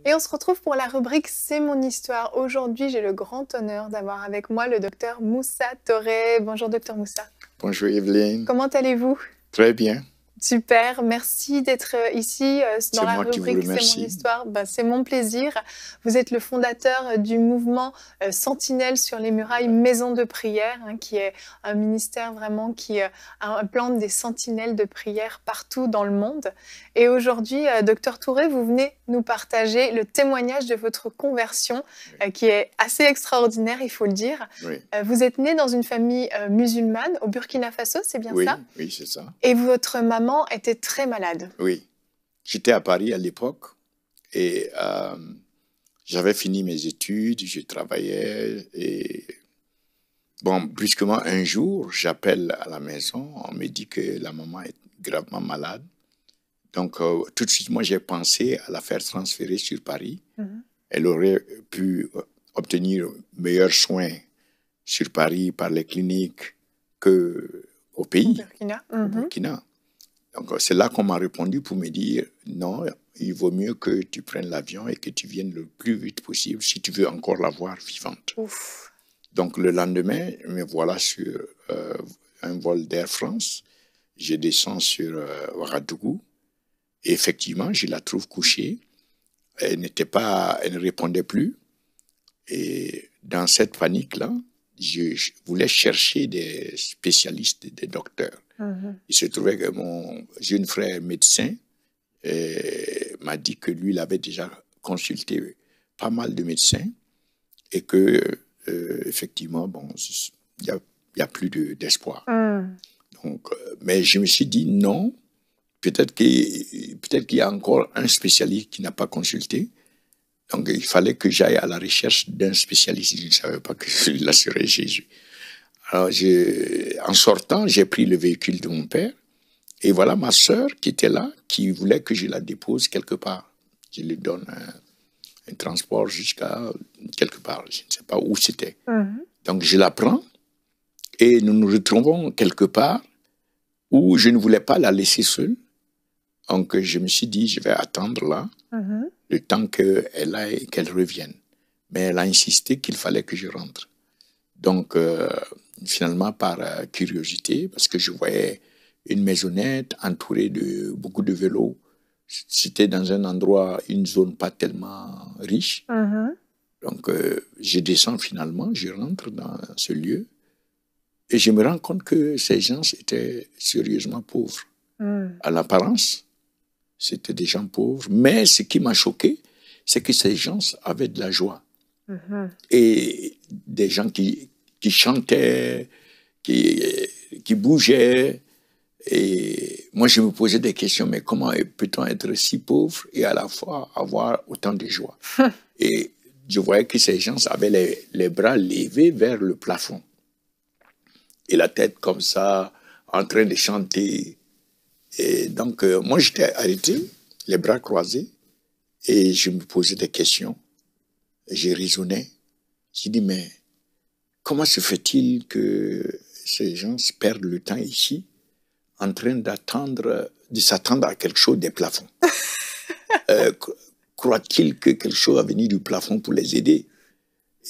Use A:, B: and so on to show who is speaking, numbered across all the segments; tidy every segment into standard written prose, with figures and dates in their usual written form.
A: Et on se retrouve pour la rubrique C'est mon histoire. Aujourd'hui, j'ai le grand honneur d'avoir avec moi le docteur Moussa Touré. Bonjour docteur Moussa.
B: Bonjour Evelyne.
A: Comment allez-vous?
B: Très bien.
A: Super, merci d'être ici dans la rubrique C'est mon histoire. C'est mon plaisir. Vous êtes le fondateur du mouvement Sentinelle sur les murailles, maison de prière, qui est un ministère vraiment qui implante des sentinelles de prière partout dans le monde. Et aujourd'hui, docteur Touré, vous venez nous partager le témoignage de votre conversion qui est assez extraordinaire, il faut le dire.
B: Oui.
A: Vous êtes né dans une famille musulmane au Burkina Faso, c'est bien ça?
B: Oui, c'est ça.
A: Et votre maman était très malade.
B: Oui. J'étais à Paris à l'époque et j'avais fini mes études, je travaillais et bon, brusquement un jour, j'appelle à la maison, on me dit que la maman est gravement malade. Donc tout de suite, moi j'ai pensé à la faire transférer sur Paris. Elle aurait pu obtenir meilleurs soins sur Paris par les cliniques qu'au pays, au Burkina. Donc, c'est là qu'on m'a répondu pour me dire non, il vaut mieux que tu prennes l'avion et que tu viennes le plus vite possible si tu veux encore la voir vivante.
A: Ouf.
B: Donc, le lendemain, me voilà sur un vol d'Air France. Je descends sur Ouagadougou et effectivement, je la trouve couchée. Elle ne répondait plus. Et dans cette panique-là, je voulais chercher des spécialistes, des docteurs. Il se trouvait que mon jeune frère médecin m'a dit que lui, il avait déjà consulté pas mal de médecins et que, effectivement, bon, il y a plus d'espoir. Donc, mais je me suis dit non, peut-être qu'il y a encore un spécialiste qui n'a pas consulté. Donc, il fallait que j'aille à la recherche d'un spécialiste. Je ne savais pas que celui-là serait Jésus. Alors, en sortant, j'ai pris le véhicule de mon père. Et voilà ma sœur qui était là, qui voulait que je la dépose quelque part. Je lui donne un transport jusqu'à quelque part. Je ne sais pas où c'était. Donc, je la prends et nous nous retrouvons quelque part où je ne voulais pas la laisser seule. Donc, je me suis dit, je vais attendre là, le temps qu'elle aille, qu'elle revienne. Mais elle a insisté qu'il fallait que je rentre. Donc, finalement, par curiosité, parce que je voyais une maisonnette entourée de beaucoup de vélos. C'était dans un endroit, une zone pas tellement riche. Donc, je descends finalement, je rentre dans ce lieu et je me rends compte que ces gens étaient sérieusement pauvres. À l'apparence, c'était des gens pauvres. Mais ce qui m'a choqué, c'est que ces gens avaient de la joie. Et des gens qui chantaient, qui bougeaient. Et moi, je me posais des questions, mais comment peut-on être si pauvre et à la fois avoir autant de joie? Et je voyais que ces gens avaient les bras levés vers le plafond. Et la tête comme ça, en train de chanter. Et donc, moi, j'étais arrêté, les bras croisés, et je me posais des questions. Je raisonnais. J'ai dit, mais comment se fait-il que ces gens perdent le temps ici en train de s'attendre à quelque chose des plafonds? Croient-ils que quelque chose va venir du plafond pour les aider?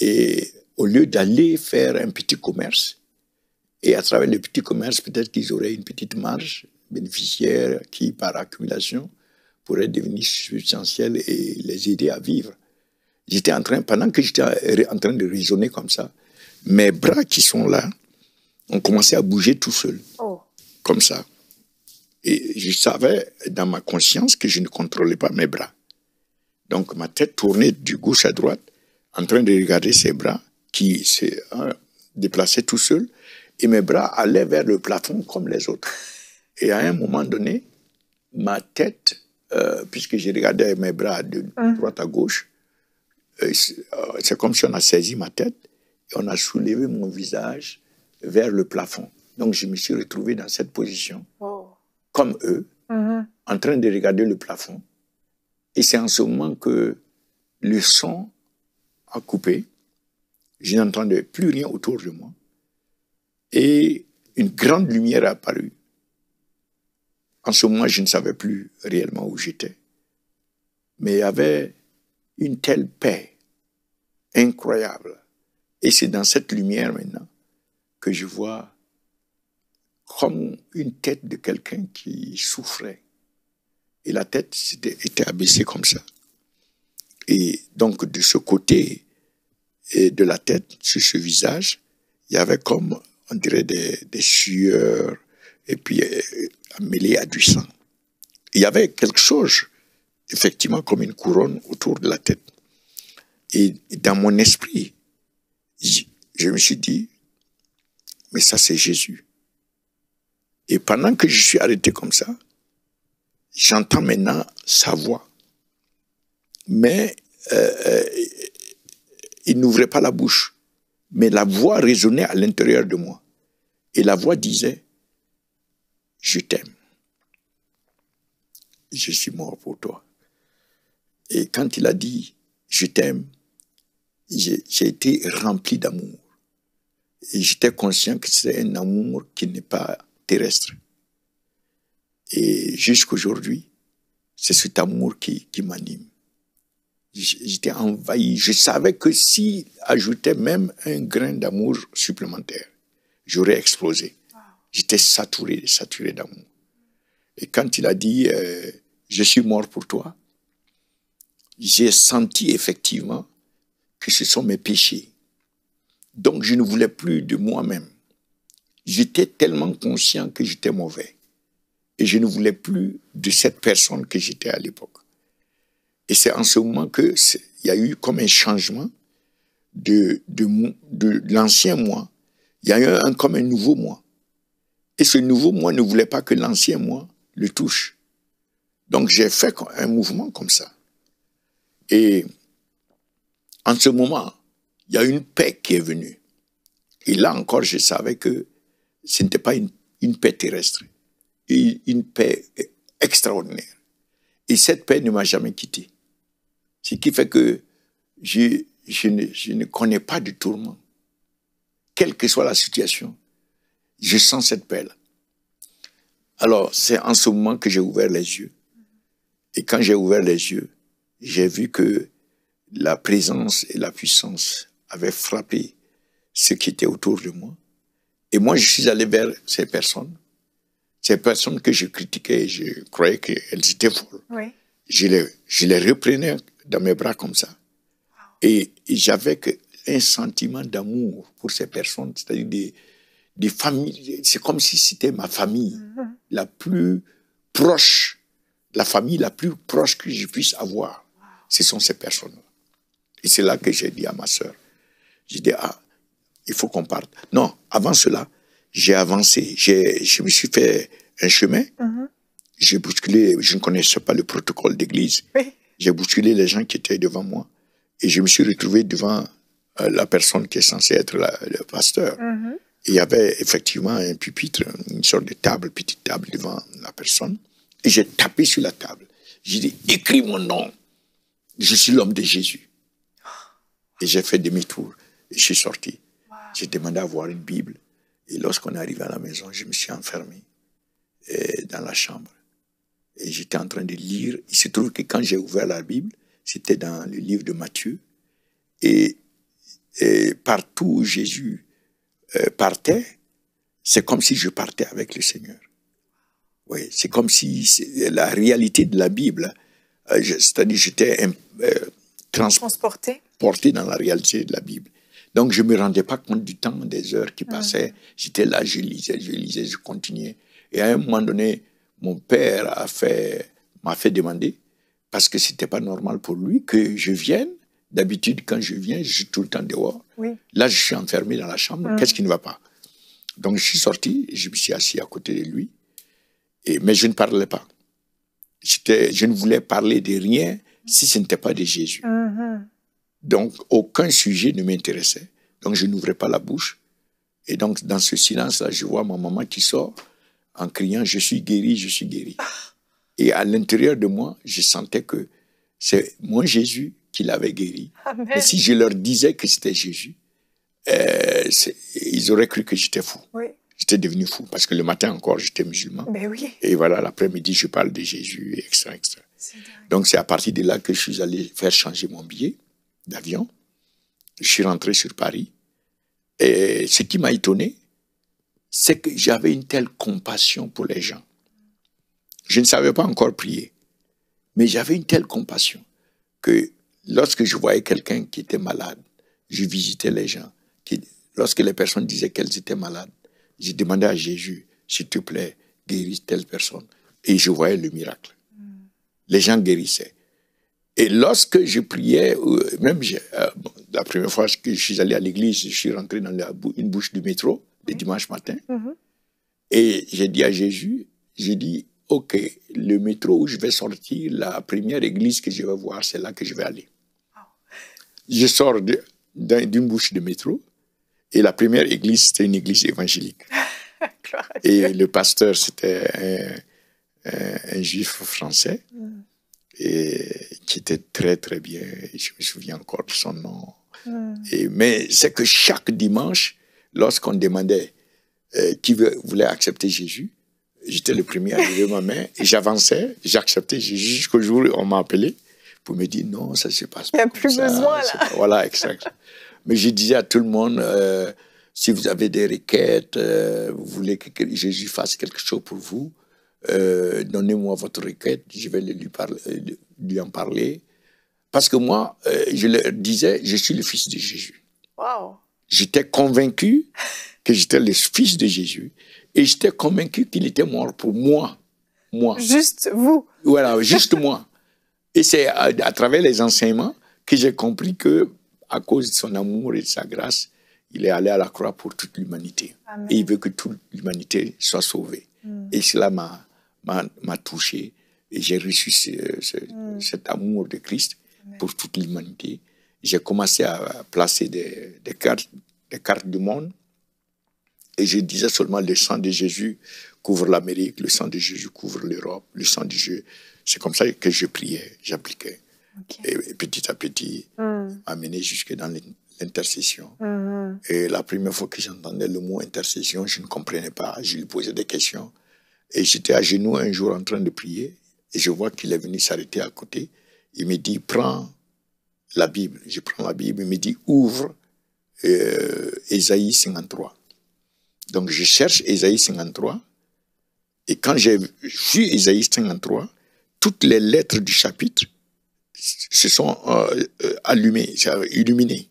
B: Et au lieu d'aller faire un petit commerce, et à travers le petit commerce, peut-être qu'ils auraient une petite marge bénéficiaire qui, par accumulation, pourrait devenir substantielle et les aider à vivre. Pendant que j'étais en train de raisonner comme ça, mes bras qui sont là ont commencé à bouger tout seuls, comme ça. Et je savais dans ma conscience que je ne contrôlais pas mes bras. Donc ma tête tournait du gauche à droite, en train de regarder ces bras qui se déplaçaient tout seuls, et mes bras allaient vers le plafond comme les autres. Et à un moment donné, ma tête, puisque je regardais mes bras de droite à gauche, c'est comme si on a saisi ma tête et on a soulevé mon visage vers le plafond. Donc, je me suis retrouvé dans cette position, comme eux, en train de regarder le plafond. Et c'est en ce moment que le son a coupé. Je n'entendais plus rien autour de moi. Et une grande lumière est apparue. En ce moment, je ne savais plus réellement où j'étais. Mais il y avait une telle paix incroyable. Et c'est dans cette lumière maintenant que je vois comme une tête de quelqu'un qui souffrait. Et la tête était abaissée comme ça. Et donc, de ce côté de la tête, sur ce visage, il y avait comme, on dirait, des sueurs, et puis mêlées à du sang. Il y avait quelque chose, effectivement, comme une couronne autour de la tête. Et dans mon esprit, je me suis dit, mais ça, c'est Jésus. Et pendant que je suis arrêté comme ça, j'entends maintenant sa voix. Mais il n'ouvrait pas la bouche. Mais la voix résonnait à l'intérieur de moi. Et la voix disait, je t'aime. Je suis mort pour toi. Et quand il a dit, je t'aime, j'ai été rempli d'amour. Et j'étais conscient que c'est un amour qui n'est pas terrestre. Et jusqu'aujourd'hui, c'est cet amour qui m'anime. J'étais envahi. Je savais que si ajoutait même un grain d'amour supplémentaire, j'aurais explosé. J'étais saturé d'amour. Et quand il a dit je suis mort pour toi, j'ai senti effectivement que ce sont mes péchés. Donc je ne voulais plus de moi-même. J'étais tellement conscient que j'étais mauvais. Et je ne voulais plus de cette personne que j'étais à l'époque. Et c'est en ce moment qu'il y a eu comme un changement de l'ancien moi. Il y a eu comme un nouveau moi. Et ce nouveau moi ne voulait pas que l'ancien moi le touche. Donc j'ai fait un mouvement comme ça. Et en ce moment, il y a une paix qui est venue. Et là encore, je savais que ce n'était pas une paix terrestre. Une paix extraordinaire. Et cette paix ne m'a jamais quitté. Ce qui fait que je ne connais pas de tourment. Quelle que soit la situation, je sens cette paix-là. Alors, c'est en ce moment que j'ai ouvert les yeux. Et quand j'ai ouvert les yeux, j'ai vu que la présence et la puissance avaient frappé ce qui était autour de moi. Et moi, je suis allé vers ces personnes que je critiquais et je croyais qu'elles étaient folles. Oui. Je les reprenais dans mes bras comme ça. Wow. Et j'avais un sentiment d'amour pour ces personnes, c'est-à-dire des familles. C'est comme si c'était ma famille la plus proche, la famille la plus proche que je puisse avoir. Wow. Ce sont ces personnes-là. Et c'est là que j'ai dit à ma sœur, j'ai dit, il faut qu'on parte. Non, avant cela, j'ai avancé. Je me suis fait un chemin. J'ai bousculé, je ne connaissais pas le protocole d'église. Oui. J'ai bousculé les gens qui étaient devant moi. Et je me suis retrouvé devant la personne qui est censée être le pasteur. Et il y avait effectivement un pupitre, une sorte de table, petite table devant la personne. Et j'ai tapé sur la table. J'ai dit, écris mon nom. Je suis l'homme de Jésus. Et j'ai fait demi-tour. Et je suis sorti. Wow. J'ai demandé à voir une Bible. Et lorsqu'on est arrivé à la maison, je me suis enfermé dans la chambre. Et j'étais en train de lire. Il se trouve que quand j'ai ouvert la Bible, c'était dans le livre de Matthieu. Et partout où Jésus partait, c'est comme si je partais avec le Seigneur. Oui, c'est comme si la réalité de la Bible, c'est-à-dire j'étais transporté dans la réalité de la Bible. Donc je ne me rendais pas compte du temps, des heures qui passaient. J'étais là, je lisais, je continuais. Et à un moment donné, mon père m'a fait demander, parce que ce n'était pas normal pour lui que je vienne. D'habitude, quand je viens, je suis tout le temps dehors. Oui. Là, je suis enfermé dans la chambre. Qu'est-ce qui ne va pas? Donc, je suis sorti et je me suis assis à côté de lui. Mais je ne parlais pas. Je ne voulais parler de rien si ce n'était pas de Jésus. Donc, aucun sujet ne m'intéressait. Donc, je n'ouvrais pas la bouche. Et donc, dans ce silence-là, je vois ma maman qui sort en criant « Je suis guéri, je suis guéri ». Et à l'intérieur de moi, je sentais que c'est moi Jésus qui l'avait guéri. Amen. Et si je leur disais que c'était Jésus, ils auraient cru que j'étais fou. Oui. J'étais devenu fou parce que le matin encore, j'étais musulman. Ben oui. Et voilà, l'après-midi, je parle de Jésus, etc., etc. Donc, c'est à partir de là que je suis allé faire changer mon billet d'avion. Je suis rentré sur Paris. Et ce qui m'a étonné, c'est que j'avais une telle compassion pour les gens. Je ne savais pas encore prier, mais j'avais une telle compassion que lorsque je voyais quelqu'un qui était malade, je visitais les gens. Lorsque les personnes disaient qu'elles étaient malades, je demandais à Jésus, s'il te plaît, guéris telle personne. Et je voyais le miracle. Les gens guérissaient. Et lorsque je priais, même la première fois que je suis allé à l'église, je suis rentré dans une bouche du métro, le dimanche matin, et j'ai dit à Jésus, j'ai dit, OK, le métro où je vais sortir, la première église que je vais voir, c'est là que je vais aller. Je sors d'une bouche de métro, et la première église, c'était une église évangélique. Et le pasteur, c'était un juif français, et qui était très, très bien. Je me souviens encore de son nom. Mais c'est que chaque dimanche, lorsqu'on demandait qui voulait accepter Jésus, j'étais le premier à lever ma main, et j'avançais, j'acceptais Jésus jusqu'au jour où on m'a appelé pour me dire non, ça se passe pas.
A: Il n'y a plus besoin, là.
B: Voilà, exact. Mais je disais à tout le monde, si vous avez des requêtes, vous voulez que Jésus fasse quelque chose pour vous, donnez-moi votre requête, je vais lui en parler. Parce que moi, je leur disais, je suis le fils de Jésus.
A: Wow.
B: J'étais convaincu que j'étais le fils de Jésus, et j'étais convaincu qu'il était mort pour moi.
A: Juste vous.
B: Voilà, juste moi. Et c'est à travers les enseignements que j'ai compris que, à cause de son amour et de sa grâce, il est allé à la croix pour toute l'humanité. Et il veut que toute l'humanité soit sauvée. Et cela m'a touché. Et j'ai reçu cet amour de Christ pour toute l'humanité. J'ai commencé à placer des cartes du monde. Et je disais seulement, le sang de Jésus couvre l'Amérique, le sang de Jésus couvre l'Europe, le sang de Jésus. C'est comme ça que je priais, j'appliquais. Et petit à petit, amené jusque dans l'intercession. Et la première fois que j'entendais le mot intercession, je ne comprenais pas. Je lui posais des questions. Et j'étais à genoux un jour en train de prier. Et je vois qu'il est venu s'arrêter à côté. Il me dit, prends la Bible. Je prends la Bible. Il me dit, ouvre Ésaïe 53. Donc je cherche Ésaïe 53. Et quand j'ai vu Ésaïe 53, toutes les lettres du chapitre se sont allumées, illuminées,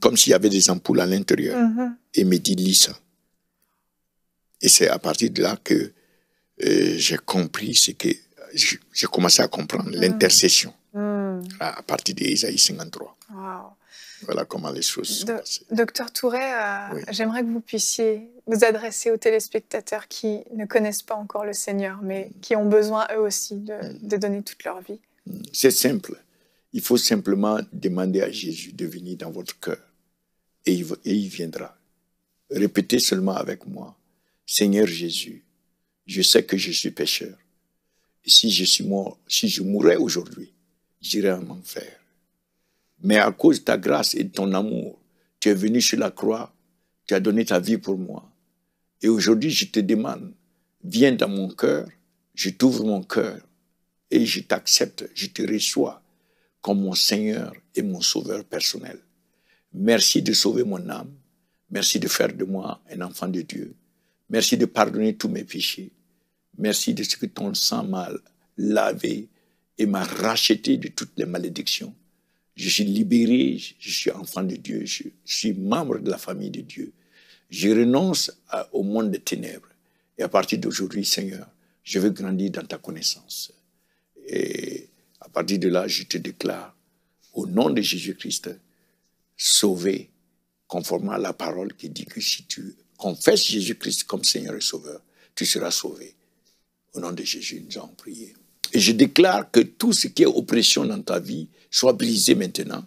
B: comme s'il y avait des ampoules à l'intérieur. Et me dit, lis ça. Et c'est à partir de là que j'ai compris ce que j'ai commencé à comprendre, l'intercession, à partir d'Ésaïe 53.
A: Wow.
B: Voilà comment les choses sont passées.
A: Docteur Touret, j'aimerais que vous puissiez vous adresser aux téléspectateurs qui ne connaissent pas encore le Seigneur, mais qui ont besoin eux aussi de donner toute leur vie.
B: C'est simple. Il faut simplement demander à Jésus de venir dans votre cœur. Et il viendra. Répétez seulement avec moi. Seigneur Jésus, je sais que je suis pécheur. Et si je mourais aujourd'hui, j'irais en enfer. Mais à cause de ta grâce et de ton amour, tu es venu sur la croix, tu as donné ta vie pour moi. Et aujourd'hui, je te demande, viens dans mon cœur, je t'ouvre mon cœur et je t'accepte, je te reçois comme mon Seigneur et mon Sauveur personnel. Merci de sauver mon âme. Merci de faire de moi un enfant de Dieu. Merci de pardonner tous mes péchés. Merci de ce que ton sang m'a lavé et m'a racheté de toutes les malédictions. Je suis libéré, je suis enfant de Dieu, je suis membre de la famille de Dieu. Je renonce au monde des ténèbres. Et à partir d'aujourd'hui, Seigneur, je veux grandir dans ta connaissance. Et à partir de là, je te déclare, au nom de Jésus-Christ, sauvé, conformément à la parole qui dit que si tu confesses Jésus-Christ comme Seigneur et Sauveur, tu seras sauvé. Au nom de Jésus, nous avons prié. Et je déclare que tout ce qui est oppression dans ta vie soit brisé maintenant.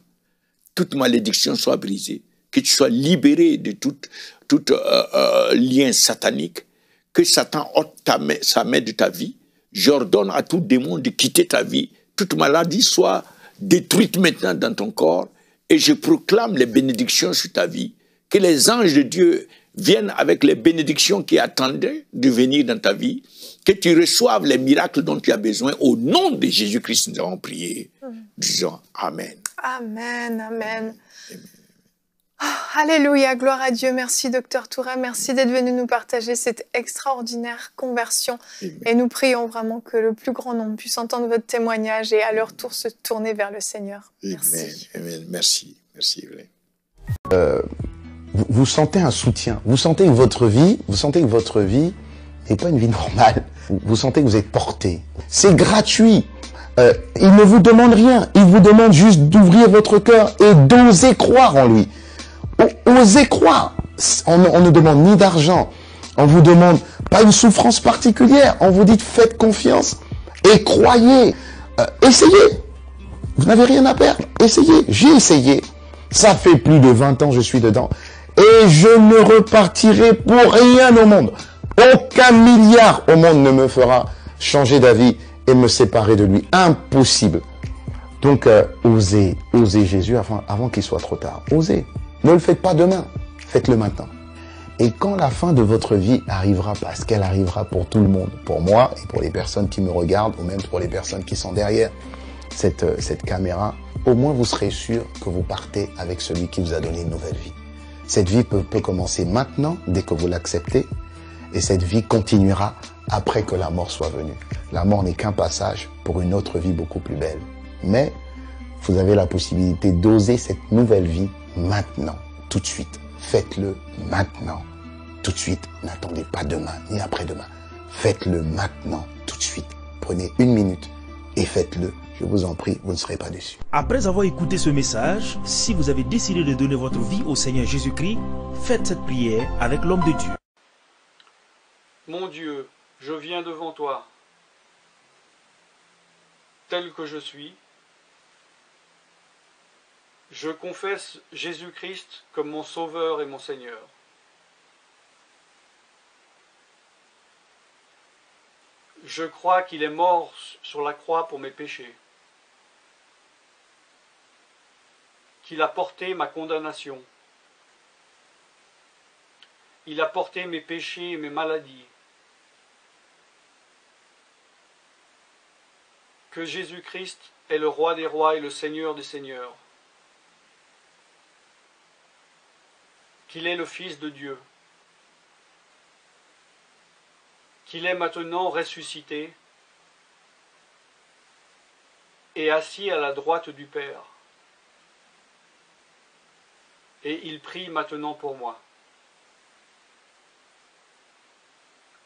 B: Toute malédiction soit brisée. Que tu sois libéré de tout lien satanique. Que Satan ôte sa main de ta vie. J'ordonne à tout démon de quitter ta vie. Toute maladie soit détruite maintenant dans ton corps. Et je proclame les bénédictions sur ta vie. Que les anges de Dieu vienne avec les bénédictions qui attendaient de venir dans ta vie, que tu reçoives les miracles dont tu as besoin. Au nom de Jésus-Christ, nous avons prié. Disons Amen.
A: Amen, amen. Oh, alléluia, gloire à Dieu. Merci, Docteur Toura. Merci d'être venu nous partager cette extraordinaire conversion. Amen. Et nous prions vraiment que le plus grand nombre puisse entendre votre témoignage et à leur tour se tourner vers le Seigneur. Merci.
B: Amen. Merci. Merci.
C: Vous sentez un soutien. Vous sentez que votre vie n'est pas une vie normale. Vous sentez que vous êtes porté. C'est gratuit. Il ne vous demande rien. Il vous demande juste d'ouvrir votre cœur et d'oser croire en lui. Osez croire. On ne demande ni d'argent. On vous demande pas une souffrance particulière. On vous dit faites confiance et croyez. Essayez. Vous n'avez rien à perdre. Essayez. J'ai essayé. Ça fait plus de 20 ans que je suis dedans. Et je ne repartirai pour rien au monde. Aucun milliard au monde ne me fera changer d'avis et me séparer de lui. Impossible. Donc, osez Jésus avant qu'il soit trop tard. Osez. Ne le faites pas demain. Faites-le maintenant. Et quand la fin de votre vie arrivera, parce qu'elle arrivera pour tout le monde, pour moi et pour les personnes qui me regardent, ou même pour les personnes qui sont derrière cette caméra, au moins vous serez sûr que vous partez avec celui qui vous a donné une nouvelle vie. Cette vie peut commencer maintenant, dès que vous l'acceptez, et cette vie continuera après que la mort soit venue. La mort n'est qu'un passage pour une autre vie beaucoup plus belle. Mais vous avez la possibilité d'oser cette nouvelle vie maintenant, tout de suite. Faites-le maintenant, tout de suite. N'attendez pas demain, ni après-demain. Faites-le maintenant, tout de suite. Prenez 1 minute et faites-le. Je vous en prie, vous ne serez pas déçus.
D: Après avoir écouté ce message, si vous avez décidé de donner votre vie au Seigneur Jésus-Christ, faites cette prière avec l'homme de Dieu.
E: Mon Dieu, je viens devant toi, tel que je suis. Je confesse Jésus-Christ comme mon Sauveur et mon Seigneur. Je crois qu'il est mort sur la croix pour mes péchés, qu'il a porté ma condamnation, il a porté mes péchés et mes maladies, que Jésus-Christ est le Roi des rois et le Seigneur des seigneurs, qu'il est le Fils de Dieu, qu'il est maintenant ressuscité et assis à la droite du Père. Et il prie maintenant pour moi.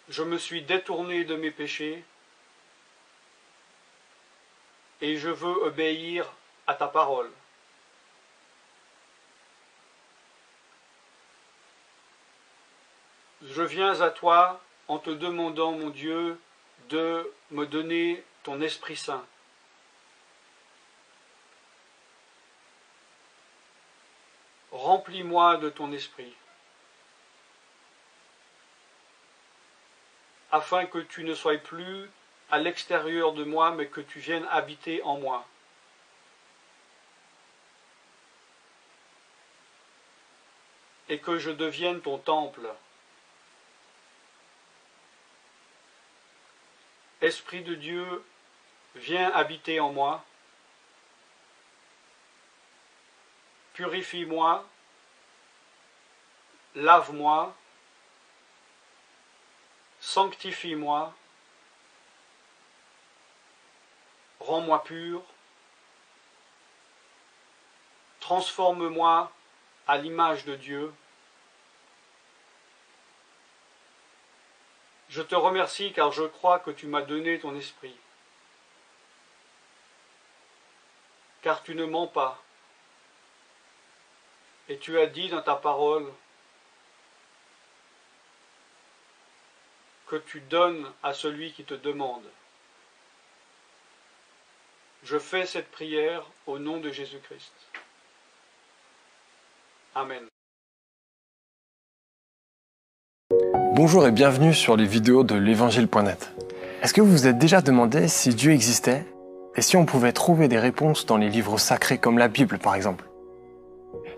E: Je me suis détourné de mes péchés et je veux obéir à ta parole. Je viens à toi en te demandant, mon Dieu, de me donner ton Esprit Saint. Remplis-moi de ton Esprit, afin que tu ne sois plus à l'extérieur de moi, mais que tu viennes habiter en moi. Et que je devienne ton temple. Esprit de Dieu, viens habiter en moi. Purifie-moi, lave-moi, sanctifie-moi, rends-moi pur, transforme-moi à l'image de Dieu. Je te remercie car je crois que tu m'as donné ton esprit, car tu ne mens pas. Et tu as dit dans ta parole que tu donnes à celui qui te demande. Je fais cette prière au nom de Jésus-Christ. Amen.
F: Bonjour et bienvenue sur les vidéos de l'évangile.net. Est-ce que vous vous êtes déjà demandé si Dieu existait et si on pouvait trouver des réponses dans les livres sacrés comme la Bible par exemple ?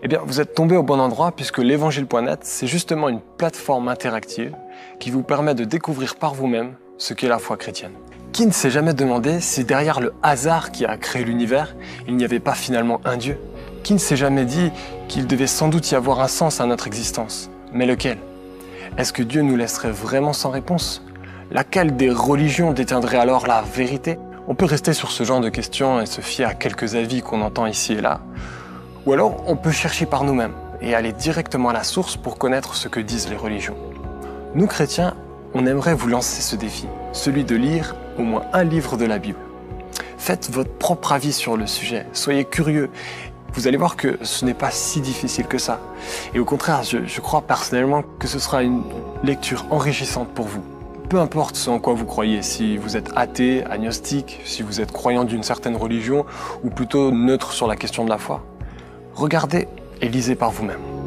F: Eh bien, vous êtes tombé au bon endroit puisque l'Évangile.net, c'est justement une plateforme interactive qui vous permet de découvrir par vous-même ce qu'est la foi chrétienne. Qui ne s'est jamais demandé si derrière le hasard qui a créé l'univers, il n'y avait pas finalement un Dieu? Qui ne s'est jamais dit qu'il devait sans doute y avoir un sens à notre existence? Mais lequel? Est-ce que Dieu nous laisserait vraiment sans réponse? Laquelle des religions détiendrait alors la vérité? On peut rester sur ce genre de questions et se fier à quelques avis qu'on entend ici et là. Ou alors, on peut chercher par nous-mêmes et aller directement à la source pour connaître ce que disent les religions. Nous, chrétiens, on aimerait vous lancer ce défi, celui de lire au moins un livre de la Bible. Faites votre propre avis sur le sujet, soyez curieux. Vous allez voir que ce n'est pas si difficile que ça. Et au contraire, je crois personnellement que ce sera une lecture enrichissante pour vous. Peu importe ce en quoi vous croyez, si vous êtes athée, agnostique, si vous êtes croyant d'une certaine religion, ou plutôt neutre sur la question de la foi. Regardez et lisez par vous-même.